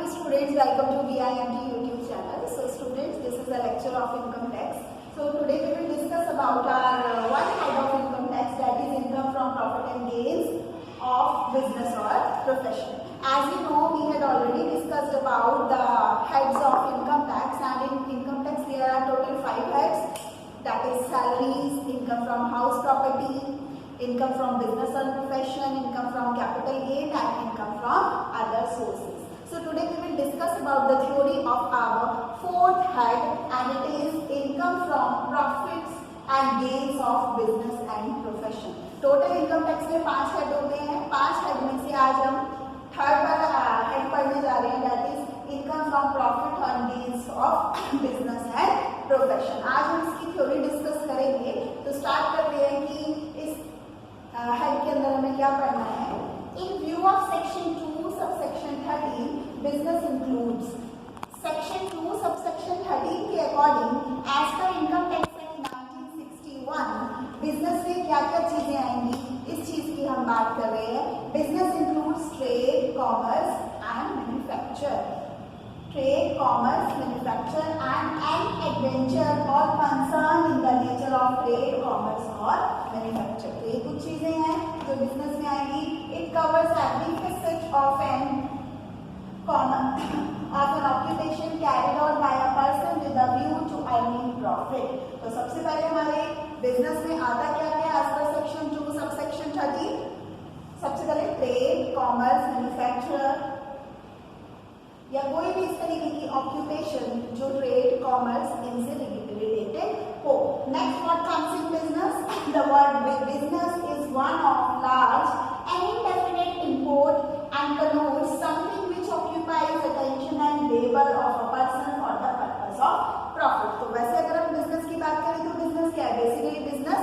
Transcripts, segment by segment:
students, welcome to VIMT YouTube channel. So students, this is a lecture of income tax. So today we will discuss about our one head of income tax, that is income from profit and gains of business or profession. As you know, we had already discussed about the heads of income tax, and in income tax there are total 5 heads, that is salaries, income from house property, income from business or profession, income from capital gain, and income from other sources. So today we will discuss about the theory of our fourth head, and it is income from profits and gains of business and profession. Total income tax में 5 head होते हैं. 5 head में से आज हम third वाला head पढ़ने जा रहे हैं, that is income from profit and gains of business and profession. आज हम इसकी थ्योरी डिस्कस करेंगे. तो स्टार्ट करते हैं कि इस हेड के अंदर हमें क्या पढ़ना है. In view of section 2 subsection 13 business includes. Section 2 subsection 13 के according as per income tax act 1961 business में क्या क्या चीजें आएंगी, इस चीज की हम बात कर रहे हैं. Business includes trade, commerce and manufacture. Trade, commerce, manufacture and an adventure or concern in the nature of trade, commerce or manufacture. तो ये कुछ चीजें हैं जो बिजनेस में आएंगी. It covers every facet of an occupation carried out by a person with a view to earning profit. तो सबसे पहले हमारे बिजनेस में आता क्या क्या as per सेक्शन 2 सबसेक्शन 13. सबसे पहले ट्रेड, कॉमर्स, मैन्युफैक्चर या कोई भी इस तरीके की ऑक्यूपेशन जो ट्रेड, कॉमर्स इनसे रिलेटेड हो. Next what comes in business. The word business is one of large and indefinite import and connotes something which occupies attention and labor of a person for the purpose of profit. तो वैसे अगर हम business की बात करें तो business क्या है. बेसिकली बिजनेस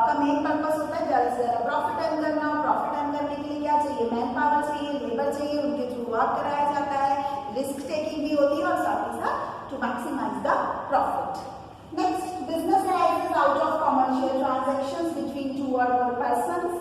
का मेन पर्पस होता है ज्यादा से ज्यादा प्रॉफिट अर्न करना. प्रॉफिट अर्न करने के लिए क्या चाहिए, मैन पावर चाहिए, लेबर चाहिए, उनके थ्रू वर्क कराया जाता है, रिस्क टेकिंग भी होती है और साथ ही साथ to maximise the profit. Next, business arises out of commercial transactions between 2 or more persons.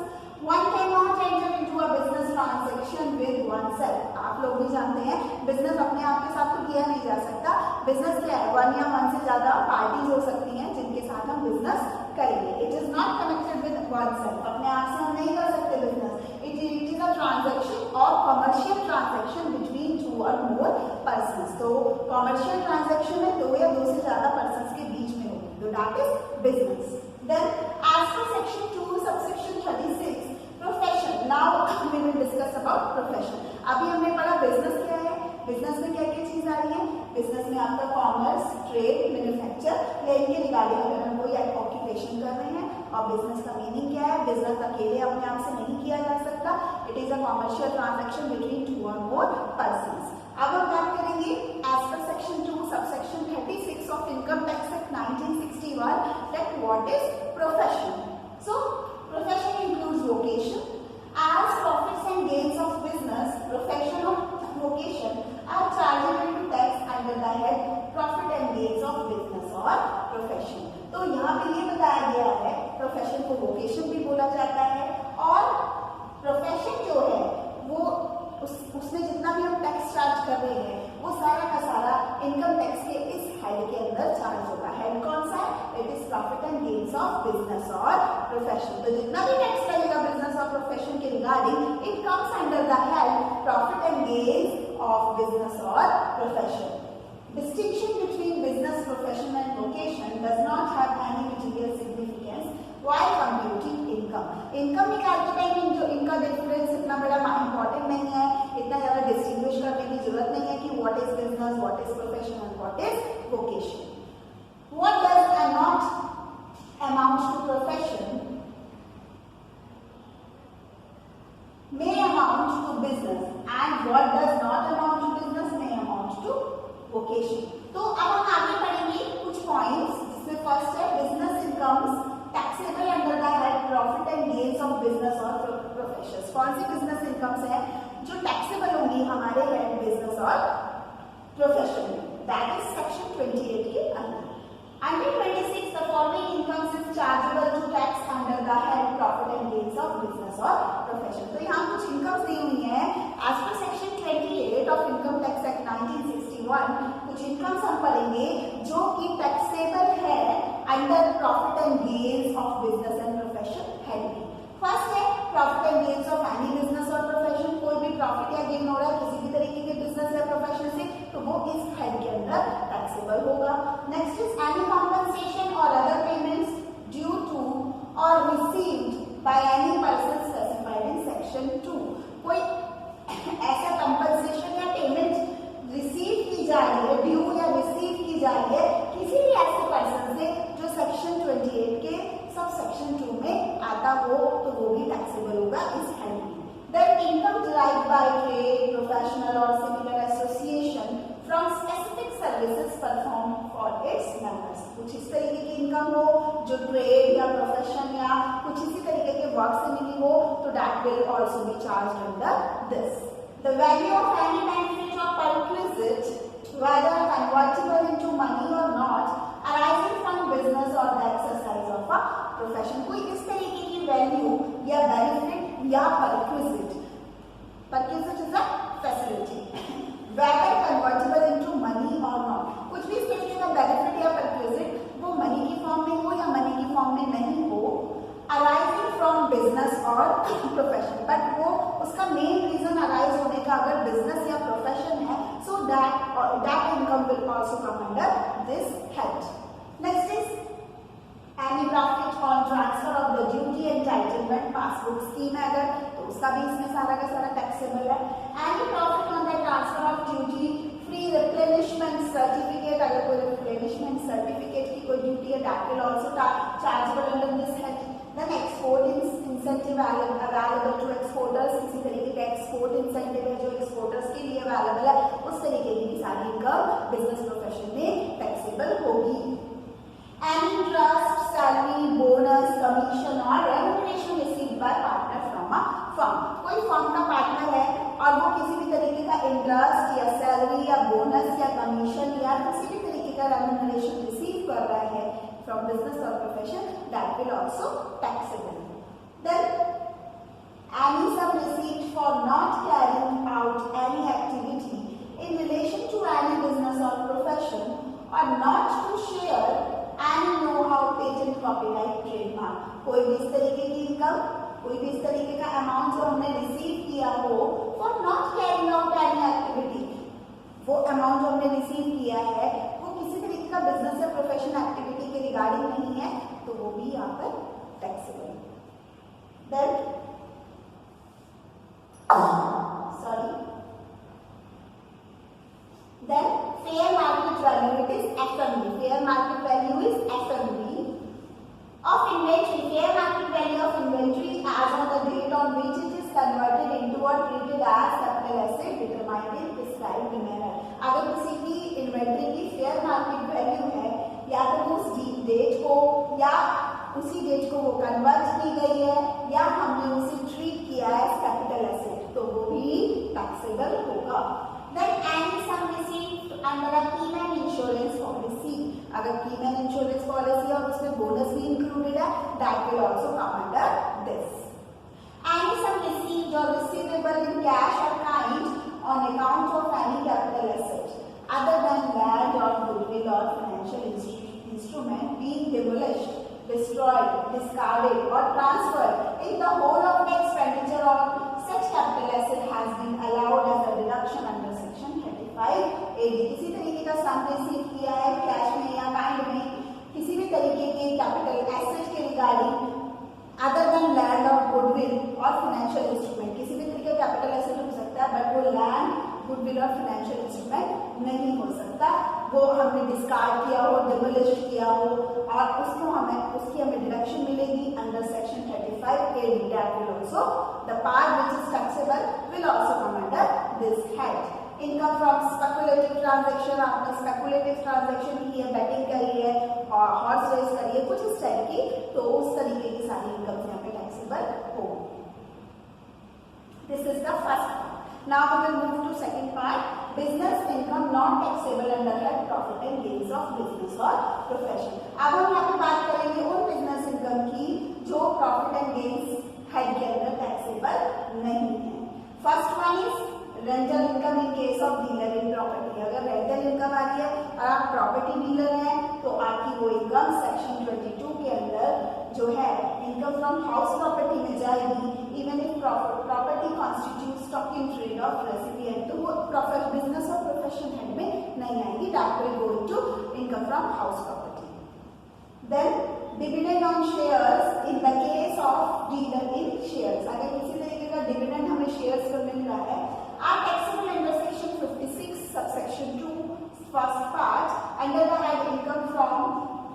One cannot enter into a business transaction with oneself. आप लोग भी जानते हैं बिजनेस अपने आप के साथ तो किया नहीं जा सकता. बिजनेस क्या है, 1 या 1 से ज्यादा पार्टीज हो सकती हैं जिनके साथ हम बिजनेस करेंगे. It is not connected with oneself. अपने आप से हम नहीं कर सकते business. It is a transaction और कमर्शियल ट्रांजैक्शन बिटवीन 2 और मोर पर्सन्स. तो कमर्शियल ट्रांजैक्शन में 2 या 2 से ज्यादा पर्सन्स के बीच में होगी, तो that is business. Then as per section 2 subsection 36 profession. Now we will discuss about profession. अभी हमने पढ़ा बिजनेस क्या है, बिजनेस में क्या क्या चीज आ रही है. बिजनेस में आपका कॉमर्स, ट्रेड, मैन्युफैक्चर या इनके रिगार्डिंग अगर हम कोई ऑक्यूपेशन कर रहे हैं. और बिजनेस का मीनिंग क्या है, बिजनेस अकेले अपने आप से नहीं किया जा सकता. It is a commercial transaction between 2 और मोर पर्सन्स. अब हम बात करेंगे as per section 2 subsection 36 of income tax act 1961 that what is profession. So profession includes vocation. As profits and gains of business, profession or vocation are chargeable to tax under the head profit and gains of business or profession. तो यहाँ पे ये बताया गया है profession को vocation भी बोला जाता है, और प्रोफेशन जो है वो उसमें जितना भी हम टैक्स चार्ज कर रहे हैं वो सारा का सारा इनकम टैक्स के इस हेड के अंदर चार्ज होगा. हेड कौन सा है, it is profit and gains of business और प्रोफेशन. तो जितना भी टैक्स लगेगा बिजनेस और प्रोफेशन के regarding, it comes under the head profit and gains of business और profession. Distinction between business, profession and vocation does not have any material significance while computing income. Income निकालते time जो इनका difference इतना बड़ा important नहीं है, इतना ज़्यादा डिस्टिंग्विश करने की जरूरत नहीं है कि what is business, what is profession and what is vocation. What does not amount to profession may amount to business, and what does not amount to business may amount to vocation. तो अब हम आगे पढ़ेंगे कुछ points, जिसमें first है business incomes taxable under the head profit and gains of business और profession. कौन सी बिजनेस इनकम्स हैं जो टैक्सेबल होंगी हमारे हेड बिजनेस और प्रोफेशन में, दैट इज सेक्शन 28 के अंदर. Under 26 the following incomes is chargeable to tax under the head profit and gains of business और प्रोफेशन. तो यहाँ कुछ इनकम्स दी हुई है as per section 28 of income tax 1 कुछ इनकम्स हम पढ़ेंगे जो कि टैक्सेबल है under profit and gains of business and profession head की। फर्स्ट है profit and gains of any business और प्रोफेशन। कोई भी प्रॉफिट या गेन हो रहा है किसी भी तरीके के बिजनेस या प्रोफेशन से तो वो इस हेड के अंदर टैक्सेबल होगा। नेक्स्ट इज एनी कॉम्पनसेशन और अदर पेमेंट्स ड्यू टू और received by any person specified in section 2। कोई ऐसा कंपनसेशन या पेमेंट रिसीव की जा रही है, ड्यू या रिसीव की जा रही है किसी भी ऐसे पर्सन से जो सेक्शन 28 के सब सेक्शन 2 में आता हो तो वो भी टैक्सेबल होगा इस हेड में। Then income derived by trade, professional और similar association from specific services perform for its members. कुछ इस तरीके की इनकम हो जो ट्रेड या प्रोफेशन या कुछ इसी तरीके के वर्क से मिली हो तो that will also be charged under this. The value of any benefit और perquisite whether convertible into money or not arising from business or the exercise of a profession। कोई इस तरीके की वैल्यू या बेनिफिट या perquisite is a facility whether convertible into money or not, कुछ भी इस तरीके का बेनिफिट या परक्विजिट वो मनी की फॉर्म में हो या मनी की फॉर्म में नहीं हो, अराइजिंग फ्रॉम बिजनेस और प्रोफेशन, बट वो उसका मेन रीजन अराइज होने का अगर बिजनेस या प्रोफेशन है so that income will also come under this head. Next is any profit on transfer of the duty entitlement passbook scheme है अगर तो उसका भी इसमें सारा का सारा टैक्सेबल है। Any profit on the transfer of duty free replenishment certificate, अगर कोई रिप्लेनिशमेंट सर्टिफिकेट की कोई ड्यूटी है that will also chargeable under this head. Then export incentive available to exporters, किसी तरीके का एक्सपोर्ट इंसेंटिव है जो एक्सपोर्टर्स के लिए अवेलेबल है उस तरीके की सारी इनकम बिजनेस प्रोफेशन में टैक्सेबल होगी। Any trust, salary, bonus, commission और remuneration received by partner from a firm. कोई फर्म का पार्टनर है और वो किसी भी तरीके का इंटरेस्ट या सैलरी या बोनस या कमीशन या किसी भी तरीके का रेम्युनरेशन रिसीव कर रहा है from business or profession that will also taxable. Then any sum received for not carrying out any activity in relation to any business or profession or not to share any know-how, patent, copyright, trademark। कोई भी इस तरीके की income, कोई भी इस तरीके का अमाउंट जो हमने रिसीव किया हो for not carrying out any activity, वो अमाउंट जो हमने रिसीव किया है वो किसी तरीके का बिजनेस या प्रोफेशन एक्टिविटी के रिगार्डिंग नहीं है तो वो भी यहाँ पर टैक्सेबल है। Then fair market value, it is FMV. Fair market value is FMV of inventory, fair market value of inventory as on the date on which it is converted into or treated as capital asset determined in prescribed manner। अगर किसी की inventory की fair market value है या तो उस date को या उसी डेट को वो कन्वर्ट की गई है या हमने उसे ट्रीट किया है कैपिटल एसेट तो वो भी टैक्सेबल होगा। Then any sum received under a keyman insurance policy, अगर keyman insurance policy और उसमें बोनस भी इंक्लूडेड है that will also come under this। Any sum received or receivable in cash or kind on account of any capital asset other than land or goodwill or financial instrument being demolished, destroyed, discarded or transferred in the whole of the expenditure of such capital asset has been allowed as a deduction under section 35 AD। किसी तरीके का सम receive किया है cash में या kind में किसी भी तरीके के कैपिटल एसेट के रिगार्डिंग अदर देन लैंड और गुडविल और फाइनेंशियल इंस्ट्रूमेंट, किसी भी तरीके का कैपिटल एसेट हो सकता है बट वो लैंड, गुडविल और फाइनेंशियल इंस्ट्रूमेंट नहीं हो सकता, वो हमने डिस्कार्ड किया हो, डिमोलिश किया हो और उसको उसकी हमें डिडक्शन मिलेगी under section 35 AD। That will also the part which is taxable will also come under this head. Income from speculative transaction, आपने स्पेकुलेटिव ट्रांजैक्शन की है, बेटिंग करी है और हॉर्स रेस करी है कुछ इस टाइप की तो उस तरीके की सारी इनकम यहाँ पे टैक्सेबल हो। This is the first part. Now we will move to second part, business income not taxable under head profit and gains of business or profession। अब हम यहाँ पे बात करेंगे उन बिजनेस इनकम की जो प्रॉफिट एंड गेन्स हेड के अंदर टैक्सेबल नहीं है। First one is rental income in case of dealer in property, अगर रेंटल इनकम आ रही है और आप प्रॉपर्टी डीलर हैं तो आपकी वो इनकम सेक्शन 22 के अंदर जो है इनकम फ्रॉम हाउस प्रॉपर्टी में जाएगी। Even if property constitute stock in trade of recipient, तो वो बिजनेस और प्रोफेशन हेड में नहीं आएगी, that will go to income from house property. Then dividend on shares in the case of dealer in shares, अगर किसी तरीके का डिविडेंड हमें शेयर्स पर मिल रहा है are taxable under section 56 subsection 2 first part under the head income from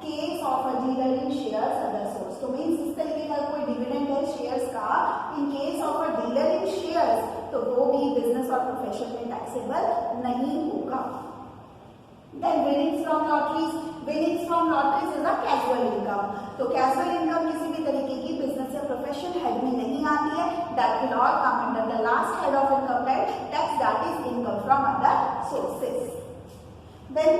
case of a dealer in shares other source, तो means इस तरीके का कोई डिविडेंड है शेयर्स का in case of a dealer in shares तो वो भी बिजनेस और प्रोफेशन में टैक्सेबल नहीं होगा। Then winnings from lotteries is a casual income, तो casual income किसी भी तरीके की बिजनेस या प्रोफेशन हेड में नहीं आती है, that will all come under the last head of income tax, that is income from other sources. Then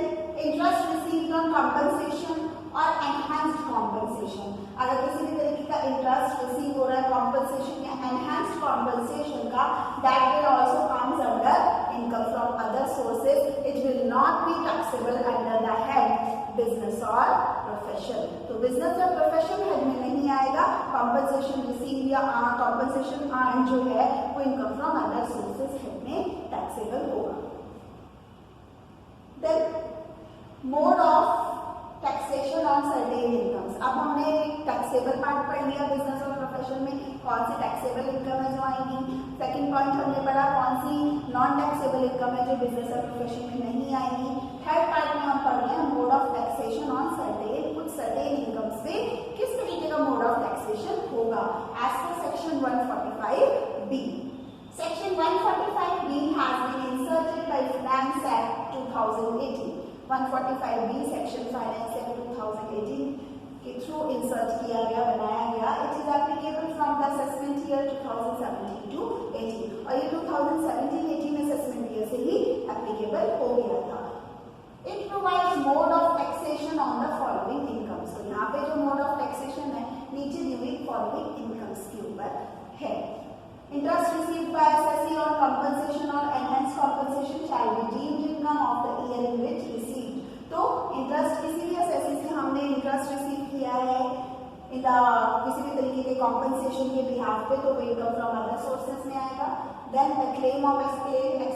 interest received on compensation और enhanced compensation, अगर किसी भी तरीके का इंटरेस्ट रिसीव हो रहा है compensation या enhanced compensation का, that will also comes under income from other sources, it will not be taxable under the head business or profession, तो business या profession head में नहीं आएगा, compensation receive या compensation earned जो है वो income from other sources head में taxable होगा। Then mode of taxation on certain incomes, अब हमने टैक्सेबल पार्ट पढ़ लिया बिजनेस और प्रोफेशन में कौन सी टैक्सेबल इनकम है जो आएगी। सेकंड पॉइंट हमने पढ़ा कौन सी नॉन टैक्सेबल इनकम है जो बिजनेस और प्रोफेशन में नहीं आएगी। थर्ड पार्ट में हम पढ़ रहे हैं mode of taxation on certain, कुछ सर्टेन इनकम्स पे किस तरीके का मोड ऑफ टैक्सेशन होगा as per section 145B। Section 145B has been inserted by finance act 2018, 145B section finance act 2018 के थ्रू इंसर्ट किया गया, बनाया गया। It is applicable from the assessment year 2017 to 18, और ये 2017-18 असेसमेंट ईयर से ही applicable हो गया था। It provides mode of taxation on the following incomes, तो यहाँ पे जो मोड ऑफ टैक्सेशन है नीचे दी हुई फॉलोइंग इनकम्स के ऊपर है। Interest received by assessee on compensation or enhanced compensation shall be deemed income of the year in which received, तो इंटरेस्ट किसी भी assessee से हमने इंटरेस्ट रिसीव किया है इन किसी भी तरीके के कॉम्पनसेशन के बिहाफ पे तो वो इनकम फ्रॉम अदर सोर्सेज में आएगा। Then the claim of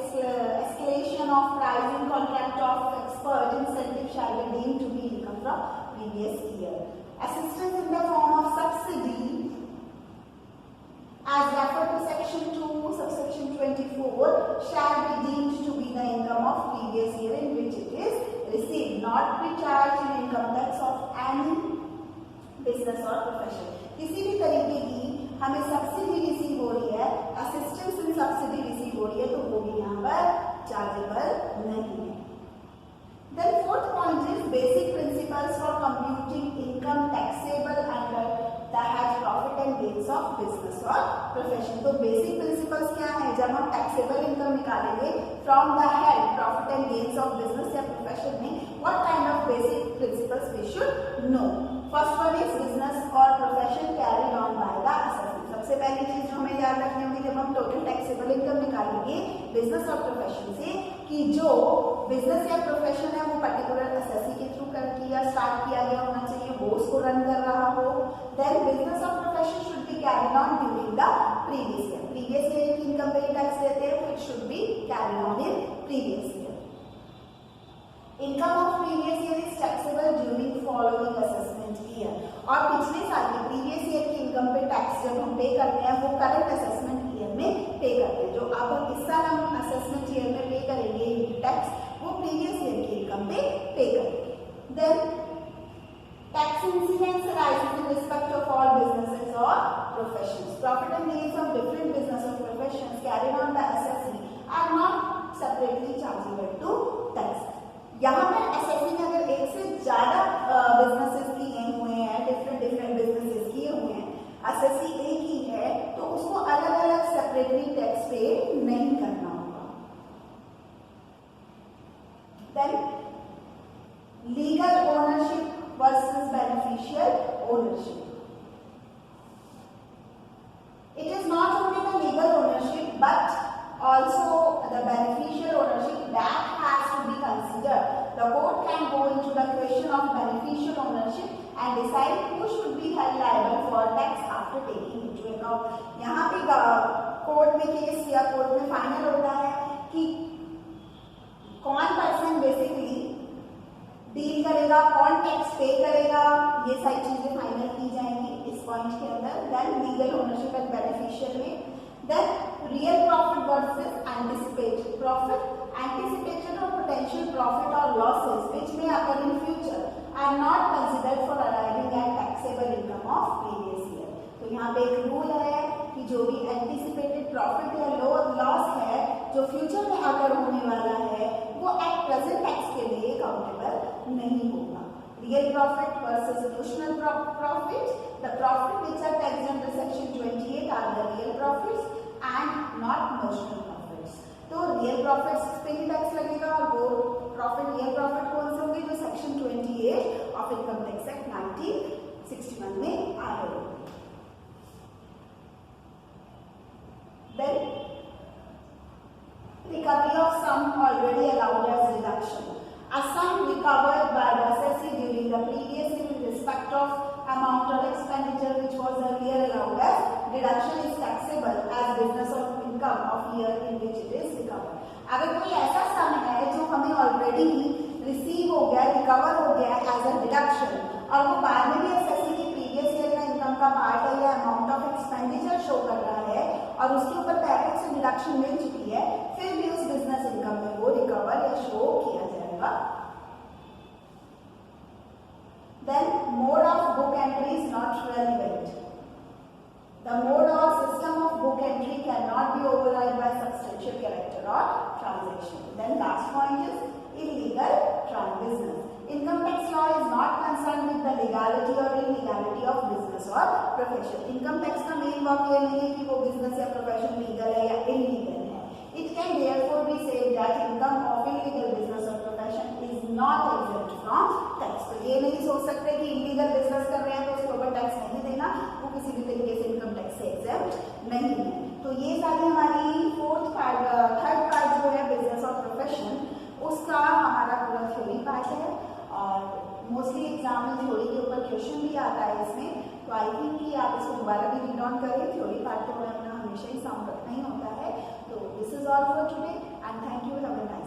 escalation of price in contract of expert incentive shall be deemed to be income from previous year। Assistance in the form of subsidy as referred to section 2 subsection 24 shall be deemed to be the income of previous year in which it is received, not be charged in income tax of any business or profession। किसी भी तरीके की हमें subsidy receive हो रही है, assistance in subsidy receive हो रही है, तो वो भी यहाँ पर चार्जेबल नहीं है। Then fourth point is basic principles for computing income taxable under the head profit and gains of business or profession। तो basic principles क्या है जब हम taxable income निकालेंगे from the head profit and gains of business या profession में, what kind of basic principles we should know। First one is business or profession carried on by the assessee। सबसे पहली चीज जो हमें याद रखनी होगी जब हम टोटल टैक्सेबल इनकम निकालेंगे बिजनेस और प्रोफेशन से कि जो बिजनेस या प्रोफेशन है वो पर्टिकुलर असेसी के थ्रू कर किया स्टार्ट किया गया होना चाहिए, वो उसको रन कर रहा हो। देन बिजनेस और profession should be carried on during the previous year की इनकम पे टैक्स देते हैं तो it should be carried on in previous year. Income of previous year is taxable during following assessment year, और पिछले साल के प्रीवियस ईयर की इनकम पे टैक्स जब हम पे करते हैं वो करंट असेसमेंट ईयर में पे करते हैं। जो अब इस साल हम असेसमेंट ईयर में पे करेंगे टैक्स वो प्रीवियस ईयर की इनकम पे करेंगे। Then tax incidence arises in respect of all businesses और professions. Profit and gains of different business और professions carried on the assessee are not separately chargeable to tax. यहाँ पर assessee ने अगर एक से ज्यादा बिजनेसेस किए हुए हैं, डिफरेंट बिजनेसेस किए हुए हैं, असेसी एक ही है तो उसको अलग अलग सेपरेटली टैक्स पे नहीं करना होगा। Then legal ownership versus beneficial ownership. It is not only the legal ownership but also of beneficial ownership and decide who should be held liable for tax after taking into account. यहाँ पे court में case या court में final होता है कि कौन person basically deal करेगा, कौन टैक्स पे करेगा, ये सारी चीजें फाइनल की जाएंगी इस पॉइंट के अंदर. Then legal ownership and beneficial में. Then real profit versus anticipated profit. Anticipated or potential profit or losses which may occur in future are not considered for arriving at taxable income of previous year. तो यहाँ पे एक rule है कि जो भी anticipated profit या loss है जो फ्यूचर में अगर होने वाला है वो एट प्रेजेंट टैक्स के लिए अकाउंटेबल नहीं होगा. Real profit versus notional profit. The profit which are taxed under section 28 are the real profits and not notional profits. तो real profits पे ही टैक्स लगेगा और वो प्रॉफिट रियल प्रॉफिट कौन से होंगे जो section 28 of income tax act 1961 में आ रहे होंगे. Then recovery of sum already allowed as deduction. A sum recovered by the assessee during the previous year in respect of amount or expenditure which was earlier allowed as deduction is taxable as business of income of year in which it is recovered. अगर कोई ऐसा सम है जो हमें already receive हो गया, recover हो गया एज अ डिडक्शन और वो बाद में भी असेसी की प्रीवियस ईयर का इनकम का पार्ट है या अमाउंट ऑफ एक्सपेंडिचर शो कर रहा है और उसके ऊपर पैकेज से डिडक्शन मिल चुकी है, फिर भी उस बिजनेस इनकम में वो रिकवर या शो किया जाएगा. Then mode of book entry is not relevant. The mode or system of book entry cannot be overridden by substantial character or transaction. Then last point is illegal business. Income tax law is not concerned with the legality or illegality of business or profession. Income tax का main work ये नहीं है कि वो business या profession legal है या illegal है. It can therefore be said that income of illegal business or profession is not exempt from tax. तो ये नहीं सोच सकते कि illegal business कर रहे हैं तो उसके ऊपर टैक्स नहीं देना, वो किसी भी तरीके से इनकम टैक्स से exempt नहीं है. तो ये सारी हमारी थर्ड पार्ट जो है बिजनेस और प्रोफेशन उसका हमारा पूरा थ्योरी पार्ट है और मोस्टली एग्जाम में थ्योरी के ऊपर क्वेश्चन भी आता है इसमें. तो आई थिंक कि आप इसको दोबारा भी रीड ऑन करें. थ्योरी पार्ट तो अपना हमेशा ही साउंड रखना ही होता है. तो this is all for today and thank you. Have a nice